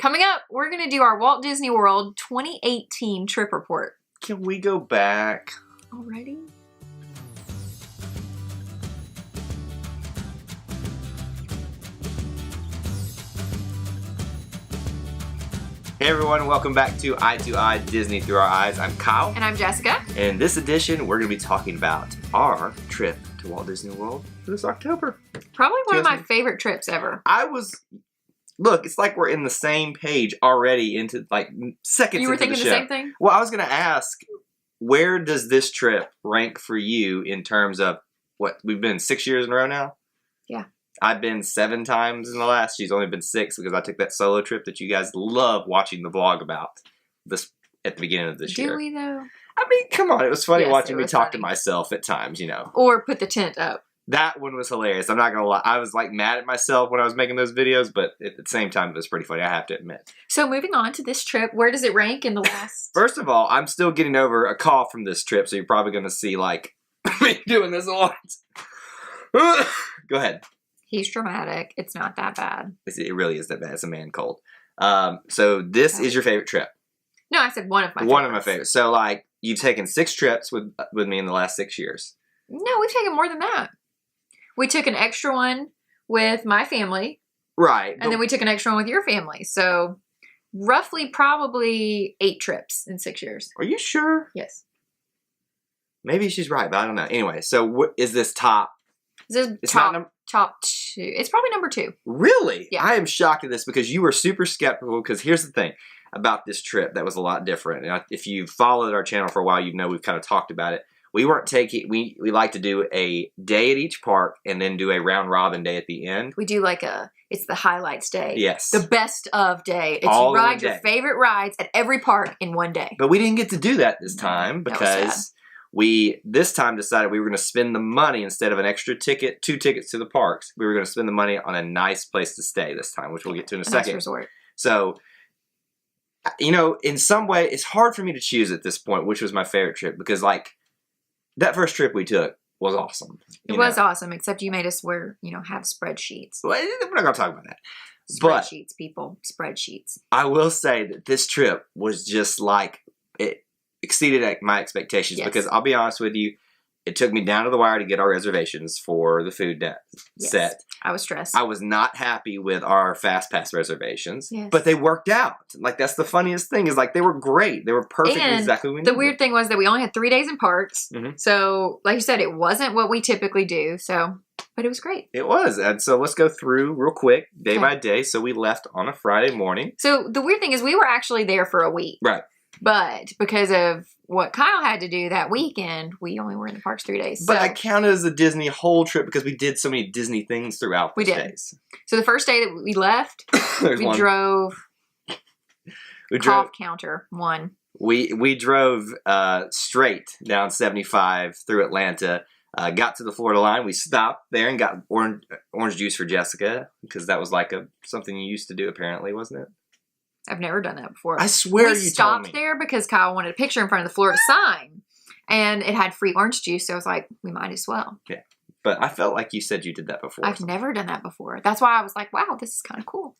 Coming up, we're going to do our Walt Disney World 2018 trip report. Can we go back? Already? Hey everyone, welcome back to Eye to Eye Disney Through Our Eyes. I'm Kyle. And I'm Jessica. And in this edition, we're going to be talking about our trip to Walt Disney World this October. Probably one of my favorite trips ever. Look, it's like we're in the same page already into like seconds into the show. You were thinking the same thing? Well, I was going to ask, where does this trip rank for you in terms of what, we've been 6 years in a row now? Yeah. I've been 7 times in the last. She's only been 6 because I took that solo trip that you guys love watching the vlog about this at the beginning of this year. Do we though? I mean, come on. It was funny watching me talk to funny. myself at times, you know. Or put the tent up. That one was hilarious. I'm not going to lie. I was like mad at myself when I was making those videos, but at the same time, it was pretty funny, I have to admit. So moving on to this trip, where does it rank in the last? First of all, I'm still getting over a cough from this trip, so you're probably going to see like me doing this a lot. Go ahead. He's dramatic. It's not that bad. It really is that bad. It's a man cold. So this is your favorite trip. No, I said one of my favorites. One of my favorites. So like you've taken 6 trips with me in the last 6 years. No, we've taken more than that. We took an extra one with my family. Right. And then we took an extra one with your family. So roughly probably 8 trips in 6 years. Are you sure? Yes. Maybe she's right, but I don't know. Anyway, so what is this top? This is top 2. It's probably number 2. Really? Yeah. I am shocked at this because you were super skeptical because here's the thing about this trip that was a lot different. And if you've followed our channel for a while, you know we've kind of talked about it. We weren't taking, we like to do a day at each park and then do a round robin day at the end. We do like it's the highlights day. Yes. The best of day. It's All you ride in one your day. favorite rides at every park in one day. But we didn't get to do that this time That was because we this time decided we were going to spend the money instead of an extra ticket, 2 tickets to the parks. We were going to spend the money on a nice place to stay this time, which we'll get to in a second. Nice resort. So, you know, in some way, it's hard for me to choose at this point, which was my favorite trip because like, that first trip we took was awesome. It was awesome, except you made us have spreadsheets. Well, we're not going to talk about that. Spreadsheets, people. Spreadsheets. I will say that this trip was just like, it exceeded my expectations because I'll be honest with you, it took me down to the wire to get our reservations for the food set. I was stressed. I was not happy with our Fast Pass reservations, Yes. but they worked out. Like, that's the funniest thing is like, they were great. They were perfect exactly what we needed. The weird thing was that we only had 3 days in parks. Mhm. So, like you said, it wasn't what we typically do. So, but it was great. It was. And so let's go through real quick, day by day. So we left on a Friday morning. So the weird thing is we were actually there for a week. Right. But because of what Kyle had to do that weekend, we only were in the parks 3 days. But I counted as a Disney whole trip because we did so many Disney things throughout those days. So the first day that we left, we drove cough counter 1. We drove straight down 75 through Atlanta, got to the Florida line. We stopped there and got orange juice for Jessica because that was like something you used to do apparently, wasn't it? I've never done that before. I swear we stopped there because Kyle wanted a picture in front of the Florida sign, and it had free orange juice. So I was like, we might as well. Yeah, but I felt like you said you did that before. I've never done that before. That's why I was like, wow, this is kind of cool.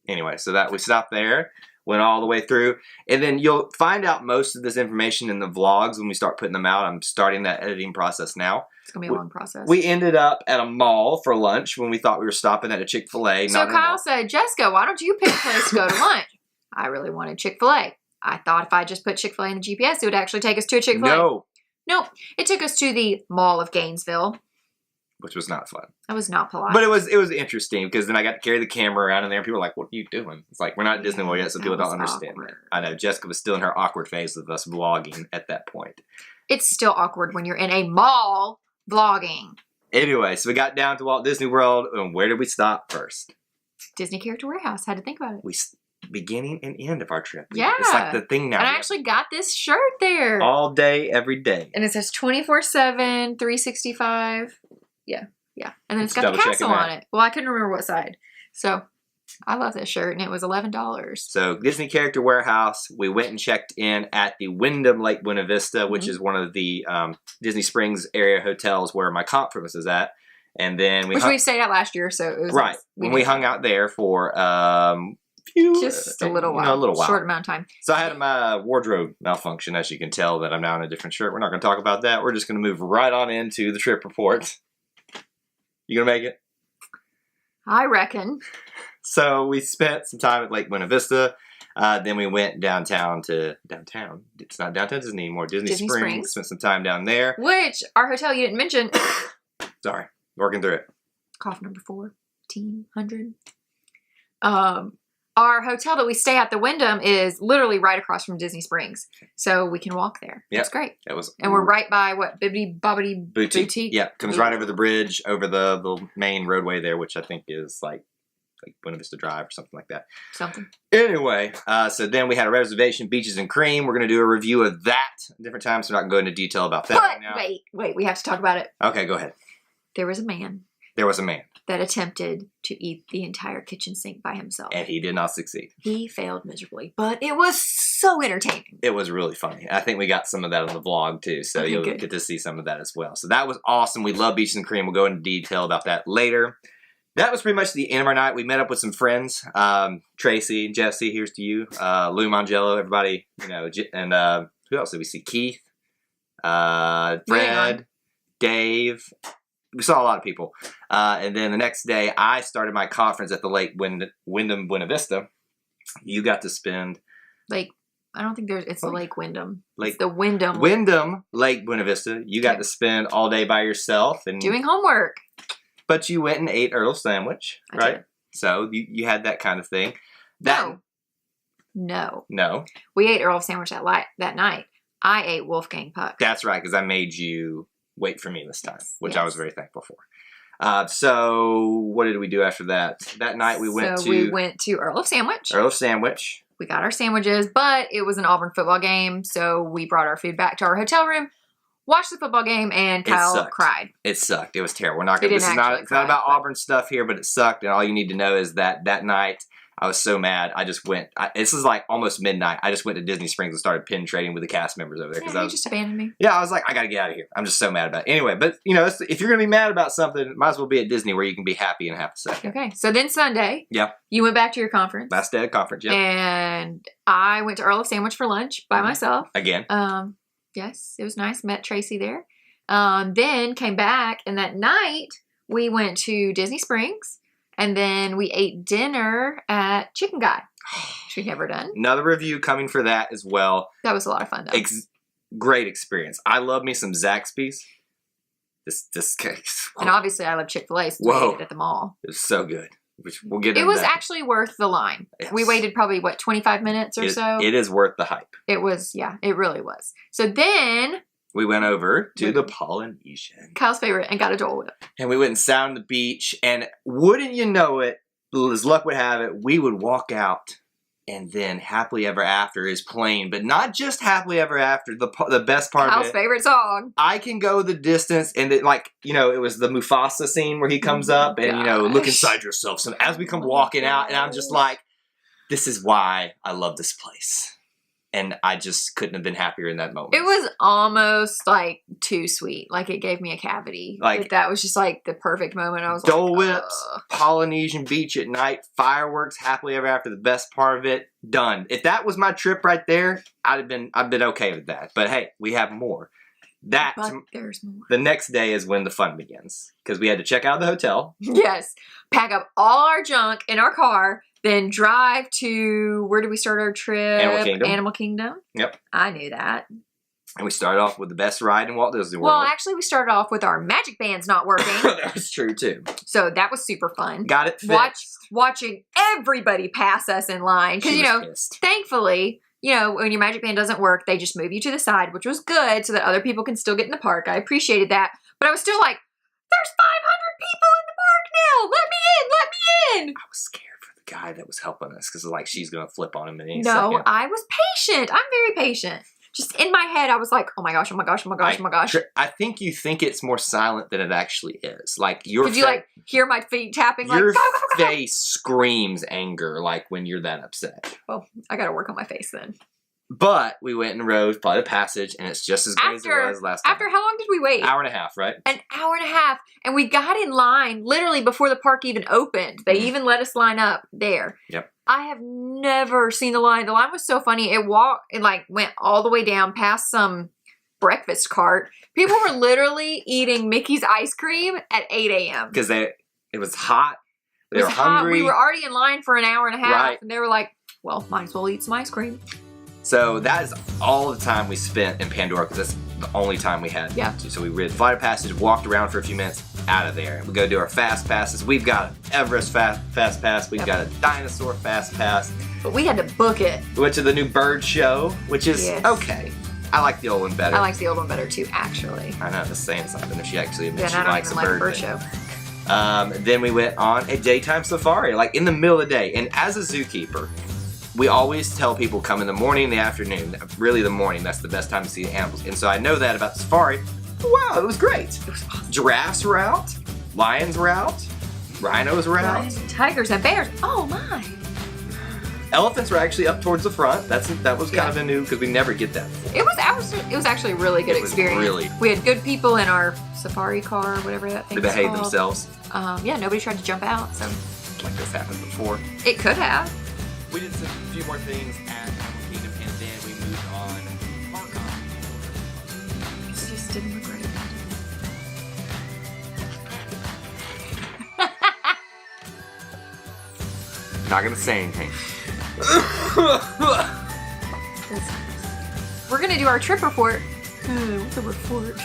Anyway, so that we stopped there, went all the way through, and then you'll find out most of this information in the vlogs when we start putting them out. I'm starting that editing process now. It's gonna be a long process. We ended up at a mall for lunch when we thought we were stopping at a Chick-fil-A. So Kyle said, Jessica, why don't you pick a place to go to lunch? I really wanted Chick-fil-A. I thought if I just put Chick-fil-A in the GPS, it would actually take us to a Chick-fil-A. No. Nope. It took us to the Mall of Gainesville. Which was not fun. That was not polite. But it was interesting because then I got to carry the camera around in there and people were like, what are you doing? It's like, we're not at Disney World yet, so people don't understand that. I know, Jessica was still in her awkward phase of us vlogging at that point. It's still awkward when you're in a mall vlogging. Anyway, so we got down to Walt Disney World, and where did we stop first? Disney Character Warehouse. Had to think about it. Beginning and end of our trip. Yeah. It's like the thing now. And I actually got this shirt there. All day, every day. And it says 24/7, 365. Yeah. Yeah. And then it's got the castle on it. Well, I couldn't remember what side. So I love this shirt, and it was $11. So Disney Character Warehouse, we went and checked in at the Wyndham Lake Buena Vista, which is one of the Disney Springs area hotels where my conference is at. And then we stayed at last year, so it was right. When we hung out there for a Just a little while. A little while. Short amount of time. So I had my wardrobe malfunction, as you can tell that I'm now in a different shirt. We're not going to talk about that. We're just going to move right on into the trip report. You going to make it? I reckon. So we spent some time at Lake Buena Vista. Then we went downtown. It's not downtown Disney anymore. Disney Springs. Spent some time down there. Which, our hotel you didn't mention. Sorry. Working through it. Cough number 1400. Our hotel that we stay at, the Wyndham, is literally right across from Disney Springs. So we can walk there. Yep. It's great. And we're right by, Bibbidi Bobbidi Boutique? Yeah, comes right over the bridge, over the main roadway there, which I think is like Buena Vista Drive or something like that. Anyway, so then we had a reservation, Beaches and Cream. We're going to do a review of that a different time, so we're not going to go into detail about that right now. Wait, we have to talk about it. Okay, go ahead. There was a man that attempted to eat the entire kitchen sink by himself. And he did not succeed. He failed miserably, but it was so entertaining. It was really funny. I think we got some of that on the vlog too, so you'll get to see some of that as well. So that was awesome. We love Beaches and Cream. We'll go into detail about that later. That was pretty much the end of our night. We met up with some friends. Tracy and Jesse, here's to you. Lou Mangello, everybody, and who else did we see? Keith, Fred, Dave. We saw a lot of people. And then the next day, I started my conference at the Lake Wyndham Buena Vista. You got to spend... I don't think it's the Lake Wyndham. It's the Wyndham. Wyndham Lake Buena Vista. You got to spend all day by yourself. And doing homework. But you went and ate Earl's Sandwich, right? Did. So you had that kind of thing. No. No. We ate Earl's Sandwich that night. I ate Wolfgang Puck. That's right, because I made you wait for me this time, which I was very thankful for. So what did we do after that? That night we went to Earl's Sandwich. Earl's Sandwich. We got our sandwiches, but it was an Auburn football game, so we brought our food back to our hotel room, watched the football game, and Kyle cried. It sucked. It was terrible. We're not going to. It's not about Auburn stuff here, but it sucked. And all you need to know is that night I was so mad. I just went. This is like almost midnight. I just went to Disney Springs and started pin trading with the cast members over there because you just abandoned me. Yeah, I was like, I got to get out of here. I'm just so mad about it. Anyway, but if you're going to be mad about something, it might as well be at Disney where you can be happy and have a second. Okay, so then Sunday, you went back to your conference. Last day of conference, and I went to Earl's Sandwich for lunch by myself again. Yes, it was nice. Met Tracy there. Then came back, and that night we went to Disney Springs, and then we ate dinner at Chicken Guy, which we've never done. Another review coming for that as well. That was a lot of fun, though. Great experience. I love me some Zaxby's. This case. And obviously, I love Chick-fil-A, so we ate it at the mall. It was so good. Which we'll get. It was actually worth the line. Yes. We waited probably 25 minutes or so. It is worth the hype. It was, it really was. So then we went over to the Polynesian. Kyle's favorite, and got a Dole Whip. And we went and sat on the beach, and wouldn't you know it, as luck would have it, we would walk out, and then Happily Ever After is playing. But not just Happily Ever After, the best part of it. Kyle's favorite song. I Can Go the Distance, and it was the Mufasa scene where he comes up, and, look inside yourself. So as we come walking out, and I'm just like, this is why I love this place. And I just couldn't have been happier in that moment. It was almost too sweet. It gave me a cavity. That was just the perfect moment. I was Dole Whips, Polynesian beach at night, fireworks, Happily Ever After, the best part of it, done. If that was my trip right there, I've been okay with that. But hey, we have more. But there's more. The next day is when the fun begins. Because we had to check out the hotel. Yes. Pack up all our junk in our car. Then drive to, where did we start our trip? Animal Kingdom. Yep. I knew that. And we started off with the best ride in Walt Disney World. Well, actually, we started off with our magic bands not working. That was true, too. So that was super fun. Got it fixed. Watching everybody pass us in line. Because, thankfully, when your magic band doesn't work, they just move you to the side, which was good so that other people can still get in the park. I appreciated that. But I was still like, there's 500 people in the park now. Let me in. I was scared for the guy that was helping us because she's going to flip on him in any second. No, I was patient. I'm very patient. Just in my head, I was like, oh my gosh, oh my gosh, oh my gosh, oh my gosh. I think you think it's more silent than it actually is. Could you hear my feet tapping? Your face screams anger when you're that upset. Well, I got to work on my face then. But we went and rode Flight of Passage, and it's just as great as it was last time. After how long did we wait? Hour and a half, right? An hour and a half. And we got in line literally before the park even opened. They even let us line up there. Yep. I have never seen the line. The line was so funny. It went all the way down past some breakfast cart. People were literally eating Mickey's ice cream at 8 a.m. Because it was hot. They were hot. hungry. We were already in line for an hour and a half. Right. And they were like, well, might as well eat some ice cream. So that is all the time we spent in Pandora because that's the only time we had. Yeah. So we read Flight of Passage, walked around for a few minutes, out of there. We go do our fast passes. We've got an Everest fast pass. We've got a dinosaur fast pass. But we had to book it. We went to the new bird show, which is okay. I like the old one better. I like the old one better too, actually. I know, that's saying something if she actually admits Yeah, she likes a bird show. Then we went on a daytime safari, like in the middle of the day. And as a zookeeper, we always tell people come in the morning and the afternoon. Really the morning, that's the best time to see the animals. And so I know that about the safari. Wow, it was great. It was awesome. Giraffes were out, lions were out, rhinos were out. Lions and tigers and bears. Oh my. Elephants were actually up towards the front. That was kind of a new, because we never get that before. It was actually a really good experience. Really. We had good people in our safari car, whatever that thing is They behaved called. themselves. Yeah, nobody tried to jump out, so. Like this happened before. It could have. We did a few more things at Animal Kingdom, and then we moved on Park Hop. It just didn't look right. Not gonna say anything. We're gonna do our trip report. What's a report?